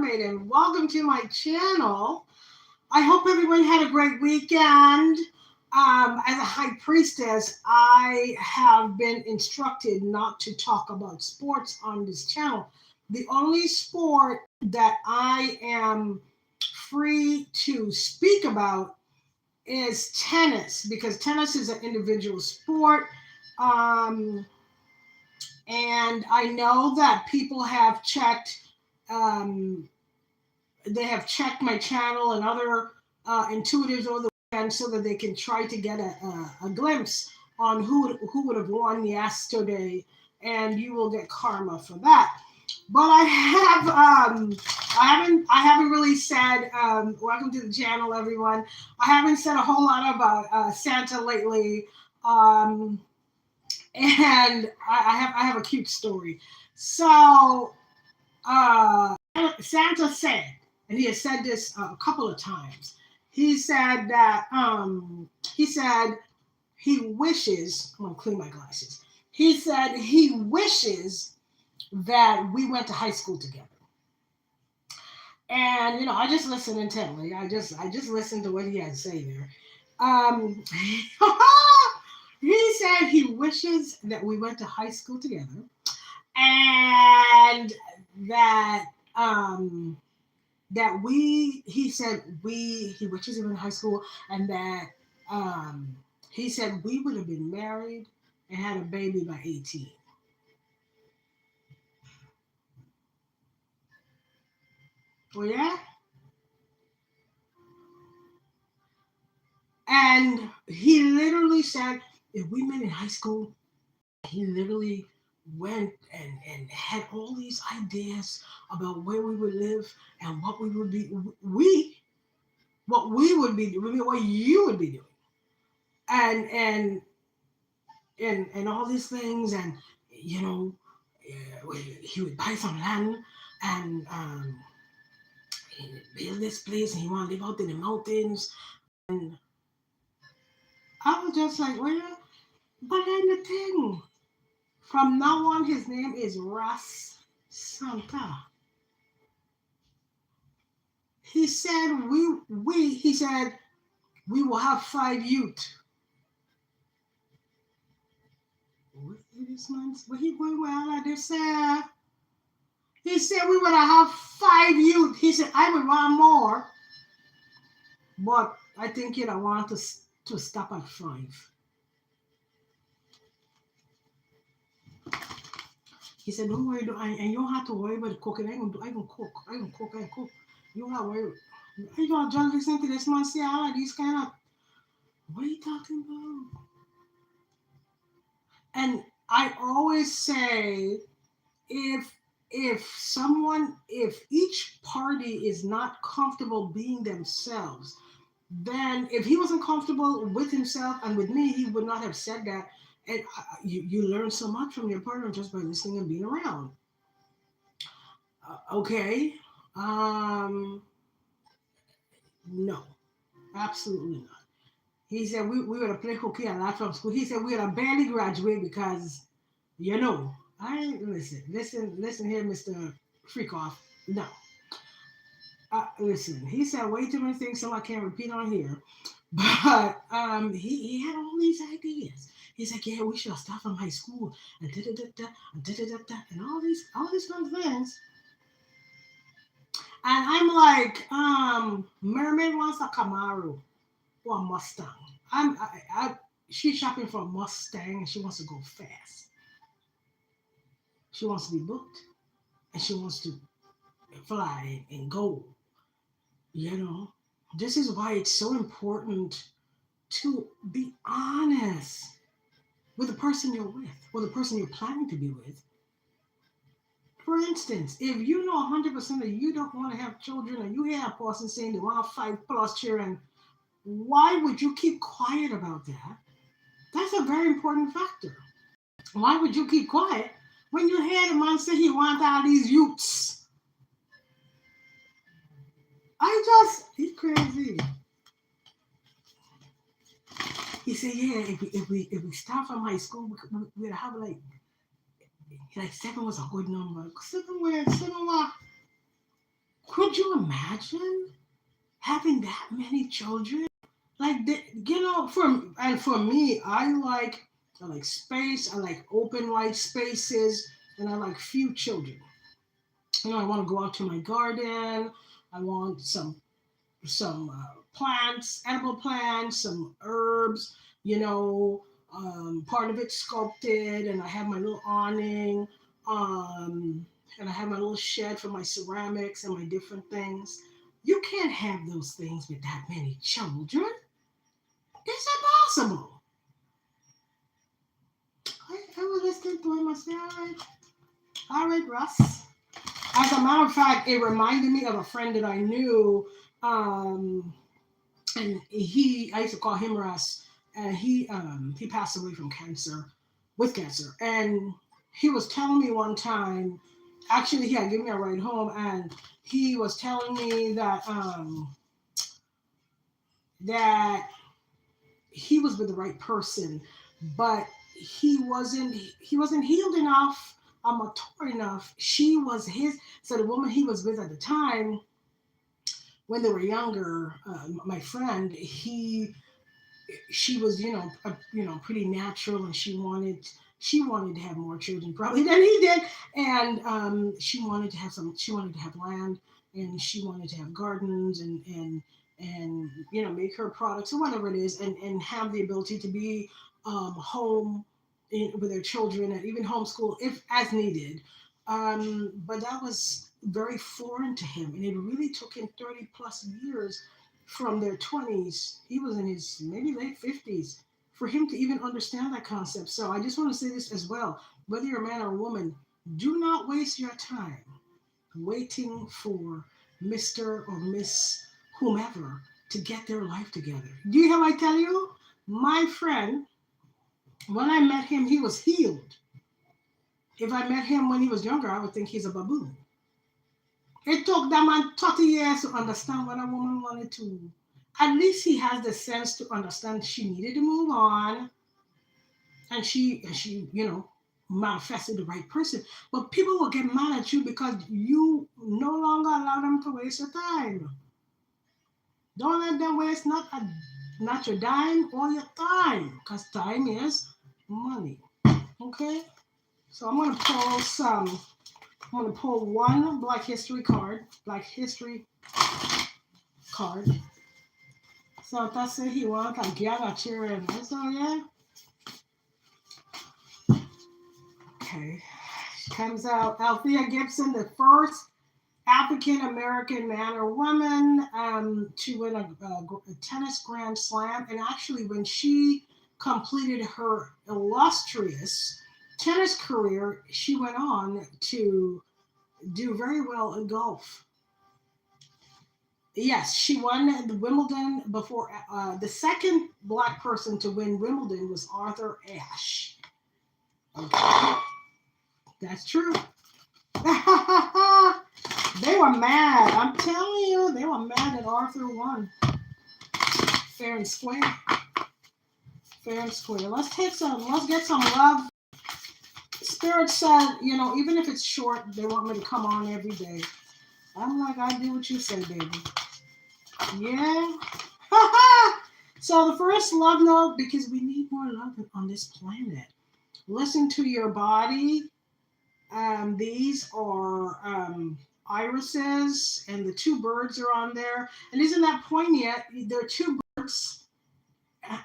mermaid, and welcome to my channel. I hope everyone had a great weekend. As a high priestess, I have been instructed not to talk about sports on this channel. The only sport that I am free to speak about is tennis, because tennis is an individual sport. Um, and I know that people have checked, um, they have checked my channel and other intuitives over the weekend so that they can try to get a glimpse on who would have won yesterday, and you will get karma for that. But I haven't really said welcome to the channel, everyone. I haven't said a whole lot about Santa lately. And I have a cute story. So Santa said, and he has said this a couple of times. He said that he wishes. I'm gonna clean my glasses. He said he wishes that we went to high school together. And I just listened intently. I just listened to what he had to say there. Um, he said he wishes that we went to high school together, and that he said he wishes we went to high school, and that he said we would have been married and had a baby by 18. Oh yeah. And he literally said, if we met in high school, he literally went and had all these ideas about where we would live and what we would be, what we would be doing, what you would be doing. And all these things. And, he would buy some land and he would build this place, and he want to live out in the mountains. And I was just like, well, but then the thing, from now on, his name is Santa. He said he said we will have 5 youth. What this month? Where he going well at this? He said we would have 5 youth. He said I would want more, but I think I want to stop at 5. He said, don't worry, and you don't have to worry about the cooking. I gonna cook. I gonna cook. You don't have to worry. You gonna just listen to this man say all of these kind of, what are you talking about? And I always say, if each party is not comfortable being themselves, then if he wasn't comfortable with himself and with me, he would not have said that. And you learn so much from your partner just by listening and being around. Okay. No, absolutely not. He said we were to play hooky a lot from school. He said we were to barely graduate because, I ain't listen here, Mr. Freakoff. No. Listen, he said way too many things, so I can't repeat on here. But he had all these ideas. He's like, yeah, we should start from high school and da da da da and da da da da and all these kind of things. And I'm like, Mermaid wants a Camaro or a Mustang. She's shopping for a Mustang and she wants to go fast. She wants to be booked and she wants to fly and go. This is why it's so important to be honest with the person you're with, or the person you're planning to be with. For instance, if you know 100% that you don't want to have children, and you hear a person saying they want 5+ children, why would you keep quiet about that? That's a very important factor. Why would you keep quiet when you hear the man say he wants all these youths? He's crazy. He said, yeah, if we start from high school, we'd have like 7 was a good number. 7 what? Could you imagine having that many children? Like, for me, I like space. I like open wide spaces, and I like few children. I want to go out to my garden. I want some plants, edible plants, some herbs. Part of it sculpted, and I have my little awning, and I have my little shed for my ceramics and my different things. You can't have those things with that many children. It's impossible. I was listening to him. I said, all right, Russ. As a matter of fact, it reminded me of a friend that I knew, and I used to call him Russ, and he passed away from with cancer, and he was telling me one time, actually, he had given me a ride home, and he was telling me that he was with the right person, but he wasn't healed enough, mature enough. So the woman he was with at the time, when they were younger, my friend, she was pretty natural, and she wanted to have more children probably than he did, and she wanted to have land, and she wanted to have gardens, and make her products or whatever it is, and have the ability to be home with their children, and even homeschool if as needed. But that was very foreign to him, and it really took him 30 plus years from their 20s. He was in his maybe late 50s for him to even understand that concept. So I just want to say this as well. Whether you're a man or a woman, do not waste your time waiting for Mr. or Miss whomever to get their life together. Do you hear what I tell you? My friend, when I met him, he was healed. If I met him when he was younger, I would think he's a baboon. It took that man 30 years to understand what a woman wanted to. At least he has the sense to understand she needed to move on, and she manifested the right person. But people will get mad at you because you no longer allow them to waste your time. Don't let them waste not your dime or your time, because time is money. Okay? So I'm gonna pull one Black History card. So that's say he wants a gather cheering. So yeah. Okay. Comes out Althea Gibson, the first African American man or woman to win a tennis Grand Slam. And actually, when she completed her illustrious tennis career, she went on to do very well in golf. Yes, she won the Wimbledon before. The second Black person to win Wimbledon was Arthur Ashe. Okay. That's true. They were mad. I'm telling you, they were mad that Arthur won. Fair and square. Fair and square. Let's get some love. Spirit said, even if it's short, they want me to come on every day. I'm like, I do what you say, baby. Yeah. So the first love note, because we need more love on this planet. Listen to your body. These are irises, and the two birds are on there. And isn't that poignant? There are two birds.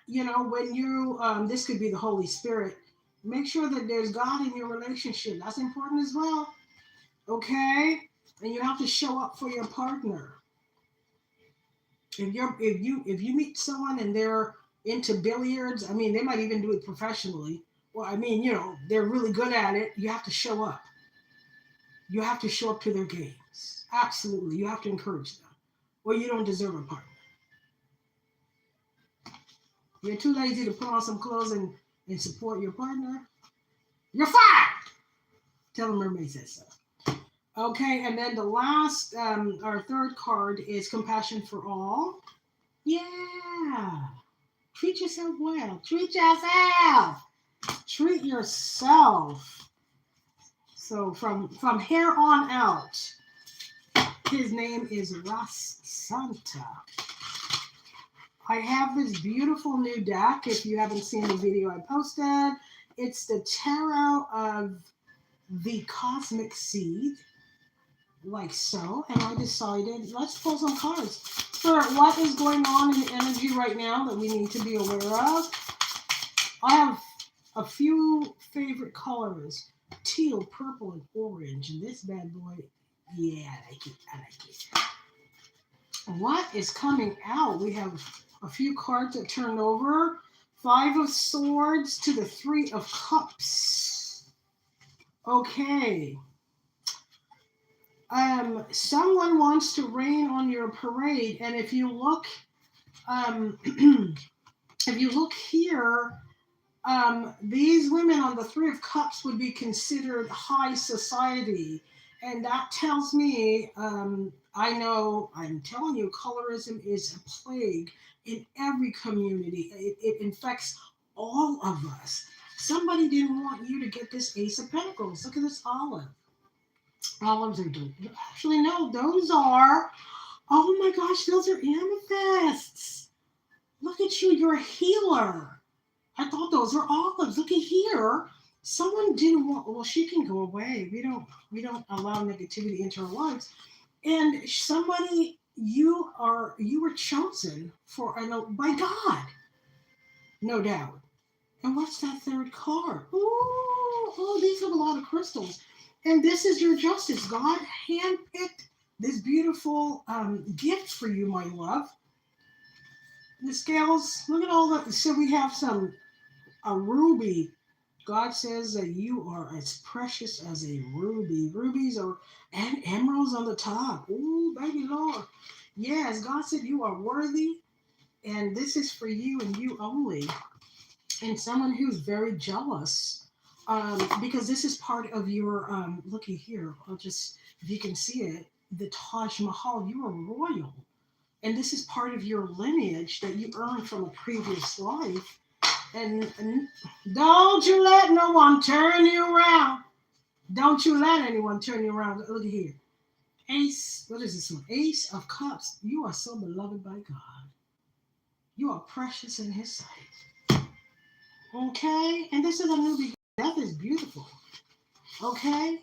When you, this could be the Holy Spirit. Make sure that there's God in your relationship. That's important as well. Okay? And you have to show up for your partner. If you meet someone and they're into billiards, they might even do it professionally. Well, they're really good at it. You have to show up. You have to show up to their games. Absolutely. You have to encourage them. Or you don't deserve a partner. You're too lazy to put on some clothes and support your partner. You're fired! Tell the mermaid says so. Okay, and then the last, our third card is Compassion for All. Yeah. Treat yourself well. Treat yourself. Treat yourself. So from here on out, His name is Aasante. I have this beautiful new deck. If you haven't seen the video I posted, it's the Tarot of the Cosmic Seed, like so. And I decided, let's pull some cards for what is going on in the energy right now that we need to be aware of. I have a few favorite colors: teal, purple, and orange. And this bad boy, yeah, I like it. I like it. What is coming out? We have a few cards that turn over. 5 of Swords to the 3 of Cups. Okay. Someone wants to rain on your parade, and if you look, if you look here, these women on the 3 of Cups would be considered high society. And that tells me, I know, I'm telling you, colorism is a plague in every community. It infects all of us. Somebody didn't want you to get this Ace of Pentacles. Look at this olive. Olives are doing. Actually, no, those are, oh my gosh, those are amethysts. Look at you, you're a healer. I thought those were olives. Look at here. Someone didn't want. Well, she can go away. We don't allow negativity into our lives. And somebody, you were chosen for by God, no doubt. And what's that third card? Oh, these have a lot of crystals. And this is your justice. God handpicked this beautiful gift for you, my love. The scales. Look at all that. So we have a ruby. God says that you are as precious as a ruby. Rubies are, and emeralds on the top. Oh, baby Lord. Yes, God said you are worthy, and this is for you and you only. And someone who's very jealous, because this is part of your, looky here, I'll just, if you can see it, the Taj Mahal, you are royal. And this is part of your lineage that you earned from a previous life. And don't you let no one turn you around. Don't you let anyone turn you around. Look at here. Ace, what is this one? Ace of Cups. You are so beloved by God. You are precious in his sight. Okay? And this is a new beginning. That is beautiful. Okay?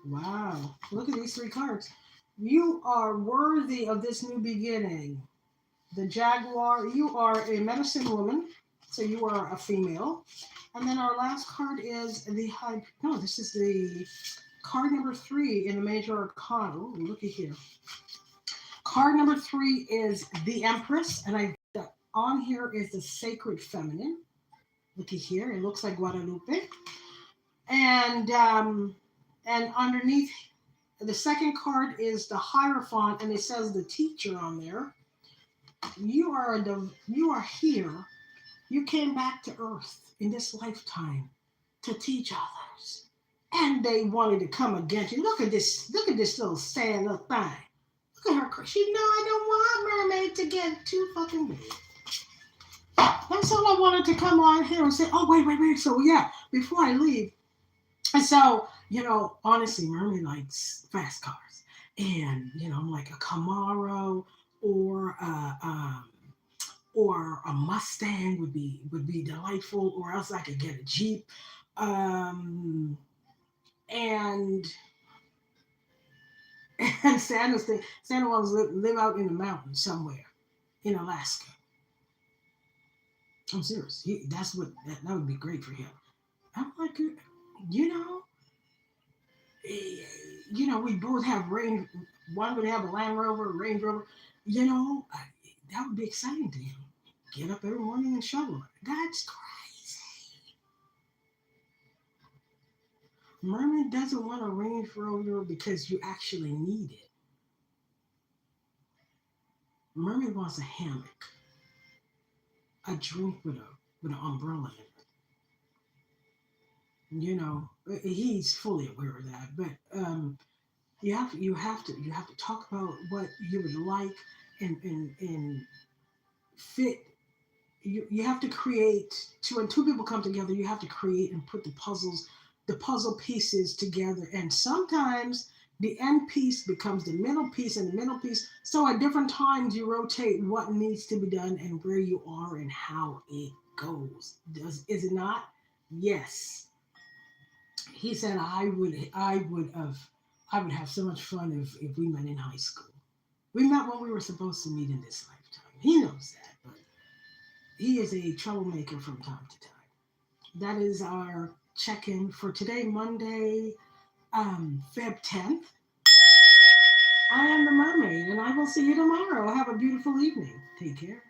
Wow. Look at these 3 cards. You are worthy of this new beginning. The Jaguar, you are a medicine woman. So you are a female. And then our last card is the this is the card number 3 in the major arcana. Oh, looky here. Card number 3 is the Empress. And on here is the Sacred Feminine. Looky here. It looks like Guadalupe. And underneath, the second card is the Hierophant. And it says the Teacher on there. You are here. You came back to Earth in this lifetime to teach others. And they wanted to come against you. Look at this little sad little thing. Look at her. She know I don't want Mermaid to get too fucking big. That's all I wanted to come on here and say, oh, wait. So yeah, before I leave. And so, honestly, Mermaid likes fast cars. And, like a Camaro or a Mustang would be delightful, or else I could get a Jeep. And Santa wants to live out in the mountains somewhere in Alaska. I'm serious. That would be great for him. I'm like, we both have range. One would have a Land Rover, a Range Rover. That would be exciting to him. Get up every morning and shovel. That's crazy. Mermaid doesn't want a Range Rover because you actually need it. Mermaid wants a hammock, a drink with an umbrella in it. He's fully aware of that. But you have to talk about what you would like and fit. You have to create when 2 people come together. You have to create and put the puzzle pieces together. And sometimes The end piece becomes the middle piece and the middle piece. So at different times you rotate what needs to be done and where you are and how it goes. Is it not? Yes. He said I would have so much fun if we met in high school. We met when we were supposed to meet in this lifetime. He knows that, but he is a troublemaker from time to time. That is our check-in for today, Monday, Feb 10th. I am the mermaid, and I will see you tomorrow. Have a beautiful evening. Take care.